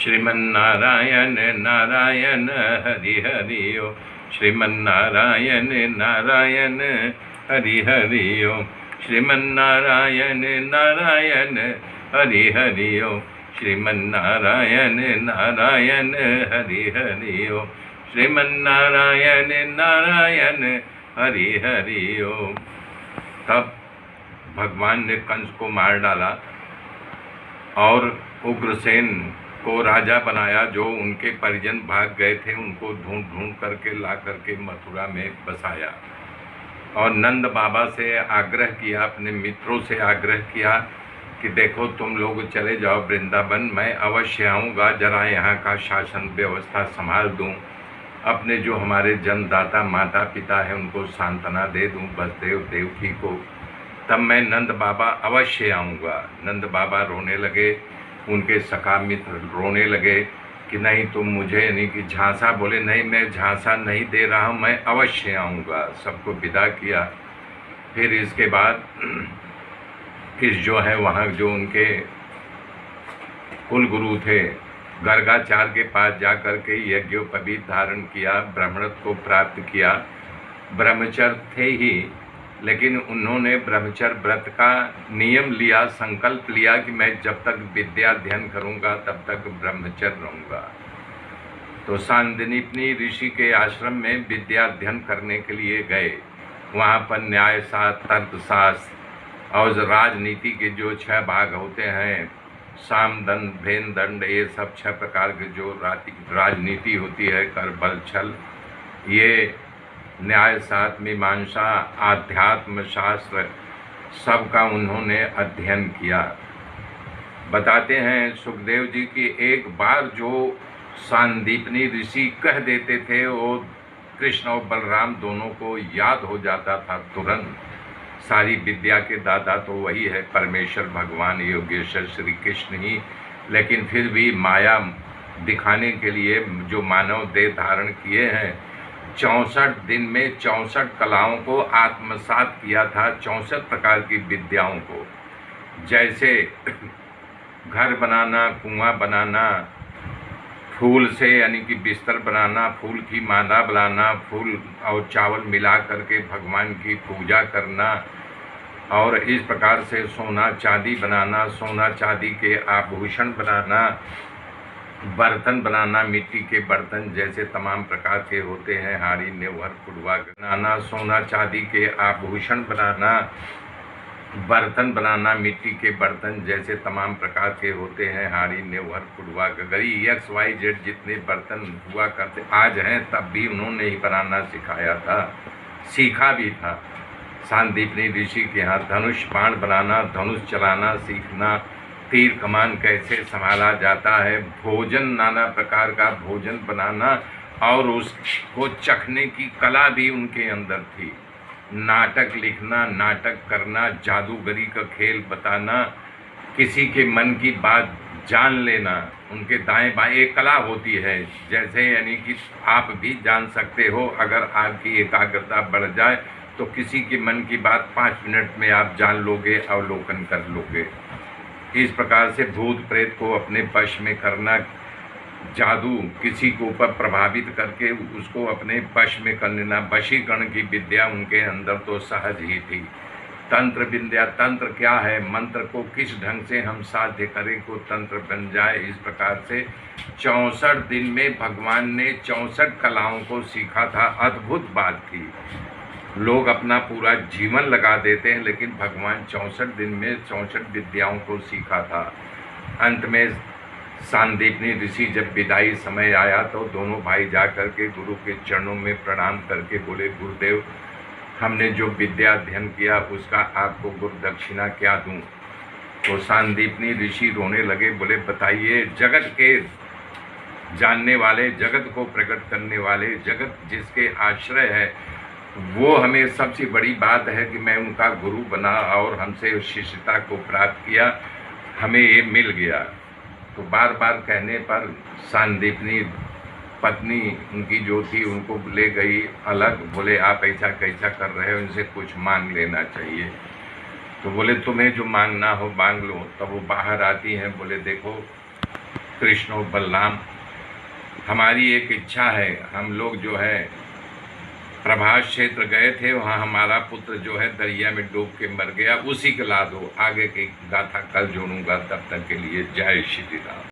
श्रीमन्नारायण नारायण हरि हरि ओम। श्रीमन्नारायण नारायण हरि हरि ओम। श्रीमन्नारायण नारायण हरि हरि ओम। श्रीमन्नारायण नारायण हरि हरि ओम। श्रीमन्नारायण नारायण हरि हरि ओम। तब भगवान ने कंस को मार डाला और उग्रसेन को राजा बनाया। जो उनके परिजन भाग गए थे उनको ढूंढ ढूंढ करके ला करके मथुरा में बसाया और नंद बाबा से आग्रह किया, अपने मित्रों से आग्रह किया कि देखो तुम लोग चले जाओ वृंदावन, मैं अवश्य आऊँगा, जरा यहाँ का शासन व्यवस्था संभाल दूँ, अपने जो हमारे जन्मदाता माता पिता है उनको सांत्वना दे दूँ, बसदेव देवकी को, तब मैं नंद बाबा अवश्य आऊँगा। नंद बाबा रोने लगे, उनके सखा मित्र रोने लगे कि नहीं तुम मुझे नहीं कि झांसा, बोले नहीं मैं झांसा नहीं दे रहा हूँ, मैं अवश्य आऊँगा। सबको विदा किया। फिर इसके बाद इस जो है वहाँ जो उनके कुल गुरु थे गर्गाचार्य के पास जा कर के यज्ञोपवीत धारण किया, ब्राह्मणत्व को प्राप्त किया। ब्रह्मचर्य थे ही, लेकिन उन्होंने ब्रह्मचर्य व्रत का नियम लिया, संकल्प लिया कि मैं जब तक विद्या अध्ययन करूंगा तब तक ब्रह्मचर्य रहूंगा। तो सांदीपनि ऋषि के आश्रम में विद्या अध्ययन करने के लिए गए। वहाँ पर न्यायशास्त्र, तर्कशास्त्र और राजनीति के जो 6 भाग होते हैं, साम दंड भेद दंड, ये सब 6 प्रकार के जो राजनीति होती है, कर बल छल, ये न्याय शास्त्र, मीमांसा, आध्यात्म शास्त्र, सबका उन्होंने अध्ययन किया। बताते हैं सुखदेव जी की एक बार जो सांदीपनि ऋषि कह देते थे वो कृष्ण और बलराम दोनों को याद हो जाता था तुरंत। सारी विद्या के दाता तो वही है, परमेश्वर भगवान योगेश्वर श्री कृष्ण ही, लेकिन फिर भी माया दिखाने के लिए जो मानव देह धारण किए हैं, 64 दिन में 64 कलाओं को आत्मसात किया था, 64 प्रकार की विद्याओं को। जैसे घर बनाना, कुआं बनाना, फूल से यानी कि बिस्तर बनाना, फूल की माला बनाना, फूल और चावल मिला करके भगवान की पूजा करना, और इस प्रकार से सोना चांदी बनाना, सोना चांदी के आभूषण बनाना, बर्तन बनाना, मिट्टी के बर्तन जैसे तमाम प्रकार के होते हैं, हाड़ी नेवर पुड़वा बनाना, सोना चांदी के आभूषण बनाना, बर्तन बनाना, मिट्टी के बर्तन जैसे तमाम प्रकार के होते हैं, हाड़ी नेवर पुड़वा गगरी, XYZ जितने बर्तन हुआ करते आज हैं, तब भी उन्होंने ही बनाना सिखाया था, सीखा भी था। सांदीपनि ऋषि के यहाँ धनुष बाण बनाना, धनुष चलाना सीखना, तीर कमान कैसे संभाला जाता है, भोजन नाना प्रकार का भोजन बनाना, और उसको चखने की कला भी उनके अंदर थी। नाटक लिखना, नाटक करना, जादूगरी का खेल बताना, किसी के मन की बात जान लेना, उनके दाएं बाएं एक कला होती है। जैसे यानी कि आप भी जान सकते हो, अगर आपकी एकाग्रता बढ़ जाए तो किसी के मन की बात 5 मिनट में आप जान लोगे, अवलोकन कर लोगे। इस प्रकार से भूत प्रेत को अपने वश में करना, जादू किसी को ऊपर प्रभावित करके उसको अपने वश में कर लेना, वशीकरण की विद्या उनके अंदर तो सहज ही थी। तंत्र विद्या, तंत्र क्या है, मंत्र को किस ढंग से हम साध्य करें को तंत्र बन जाए, इस प्रकार से 64 दिन में भगवान ने 64 कलाओं को सीखा था। अद्भुत बात थी। लोग अपना पूरा जीवन लगा देते हैं, लेकिन भगवान 64 दिन में 64 विद्याओं को सीखा था। अंत में सांदीपनि ऋषि जब विदाई समय आया तो दोनों भाई जा कर के गुरु के चरणों में प्रणाम करके बोले, गुरुदेव हमने जो विद्या अध्ययन किया उसका आपको गुरु दक्षिणा क्या दूं? तो सांदीपनि ऋषि रोने लगे, बोले बताइए। जगत के जानने वाले, जगत को प्रकट करने वाले, जगत जिसके आश्रय है, वो हमें सबसे बड़ी बात है कि मैं उनका गुरु बना और हमसे शिष्यता को प्राप्त किया, हमें ये मिल गया। तो बार बार कहने पर सांदीपनि पत्नी उनकी जो थी उनको ले गई अलग, बोले आप ऐसा कैसा कर रहे हो, इनसे कुछ मांग लेना चाहिए। तो बोले तुम्हें जो मांगना हो मांग लो। तब वो बाहर आती हैं, बोले देखो कृष्ण और बलराम। हमारी एक इच्छा है, हम लोग जो है प्रभास क्षेत्र गए थे, वहाँ हमारा पुत्र जो है दरिया में डूब के मर गया, उसी के ला दो। आगे की गाथा कल जोड़ूंगा, तब तक के लिए जय श्री राम।